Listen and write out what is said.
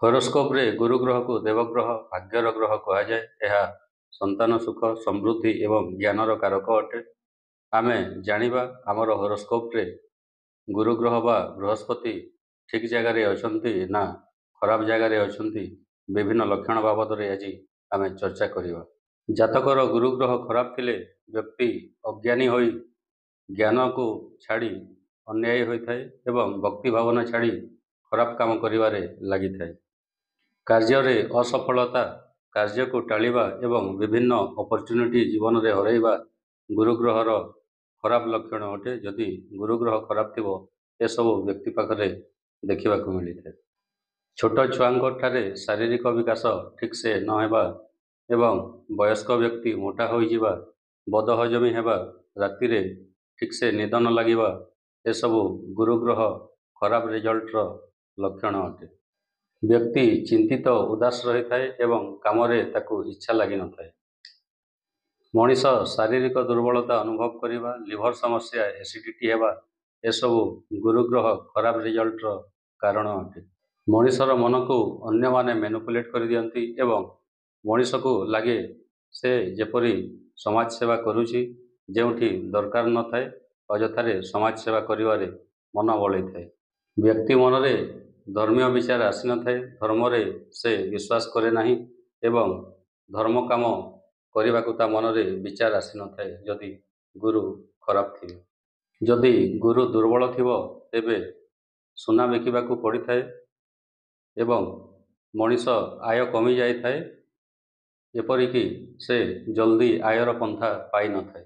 ହରୋସ୍କୋପରେ ଗୁରୁ ଗ୍ରହକୁ ଦେବଗ୍ରହ, ଭାଗ୍ୟର ଗ୍ରହ କୁହାଯାଏ। ଏହା ସନ୍ତାନ ସୁଖ, ସମୃଦ୍ଧି ଏବଂ ଜ୍ଞାନର କାରକ ଅଟେ। ଆମେ ଜାଣିବା ଆମର ହରୋସ୍କୋପରେ ଗୁରୁ ଗ୍ରହ ବା ବୃହସ୍ପତି ଠିକ୍ ଜାଗାରେ ଅଛନ୍ତି ନା ଖରାପ ଜାଗାରେ ଅଛନ୍ତି, ବିଭିନ୍ନ ଲକ୍ଷଣ ବାବଦରେ ଆଜି ଆମେ ଚର୍ଚ୍ଚା କରିବା। ଜାତକର ଗୁରୁ ଗ୍ରହ ଖରାପ ଥିଲେ ବ୍ୟକ୍ତି ଅଜ୍ଞାନୀ ହୋଇ ଜ୍ଞାନକୁ ଛାଡ଼ି ଅନ୍ୟାୟୀ ହୋଇଥାଏ ଏବଂ ଭକ୍ତି ଭାବନା ଛାଡ଼ି ଖରାପ କାମ କରିବାରେ ଲାଗିଥାଏ। କାର୍ଯ୍ୟରେ ଅସଫଳତା, କାର୍ଯ୍ୟକୁ ଟାଳିବା ଏବଂ ବିଭିନ୍ନ ଅପରଚ୍ୟୁନିଟି ଜୀବନରେ ହରାଇବା ଗୁରୁ ଗ୍ରହର ଖରାପ ଲକ୍ଷଣ ଅଟେ। ଯଦି ଗୁରୁ ଗ୍ରହ ଖରାପ ଥିବ ଏସବୁ ବ୍ୟକ୍ତି ପାଖରେ ଦେଖିବାକୁ ମିଳିଥାଏ। ଛୋଟ ଛୁଆଙ୍କଠାରେ ଶାରୀରିକ ବିକାଶ ଠିକ୍ସେ ନ ହେବା ଏବଂ ବୟସ୍କ ବ୍ୟକ୍ତି ମୋଟା ହୋଇଯିବା, ବଦହଜମି ହେବା, ରାତିରେ ଠିକ୍ସେ ନିଦ ନ ଲାଗିବା ଏସବୁ ଗୁରୁ ଗ୍ରହ ଖରାପ ରେଜଲ୍ଟର ଲକ୍ଷଣ ଅଟେ। ବ୍ୟକ୍ତି ଚିନ୍ତିତ, ଉଦାସ ରହିଥାଏ ଏବଂ କାମରେ ତାକୁ ଇଚ୍ଛା ଲାଗିନଥାଏ। ମଣିଷ ଶାରୀରିକ ଦୁର୍ବଳତା ଅନୁଭବ କରିବା, ଲିଭର ସମସ୍ୟା, ଏସିଡିଟି ହେବା ଏସବୁ ଗୁରୁ ଗ୍ରହ ଖରାପ ରେଜଲ୍ଟର କାରଣ ଅଟେ। ମଣିଷର ମନକୁ ଅନ୍ୟମାନେ ମ୍ୟାନିପୁଲେଟ୍ କରିଦିଅନ୍ତି ଏବଂ ମଣିଷକୁ ଲାଗେ ସେ ଯେପରି ସମାଜ ସେବା କରୁଛି, ଯେଉଁଠି ଦରକାର ନଥାଏ ଅଯଥାରେ ସମାଜ ସେବା କରିବାରେ ମନ ବଳେଇଥାଏ। ବ୍ୟକ୍ତି ମନରେ ଧର୍ମୀୟ ବିଚାର ଆସିନଥାଏ, ଧର୍ମରେ ସେ ବିଶ୍ୱାସ କରେ ନାହିଁ ଏବଂ ଧର୍ମ କାମ କରିବାକୁ ତା ମନରେ ବିଚାର ଆସିନଥାଏ ଯଦି ଗୁରୁ ଖରାପ ଥିବେ। ଯଦି ଗୁରୁ ଦୁର୍ବଳ ଥିବ ତେବେ ସୁନା ବିକିବାକୁ ପଡ଼ିଥାଏ ଏବଂ ମଣିଷ ଆୟ କମିଯାଇଥାଏ, ଏପରିକି ସେ ଜଲ୍ଦି ଆୟର ପନ୍ଥା ପାଇନଥାଏ।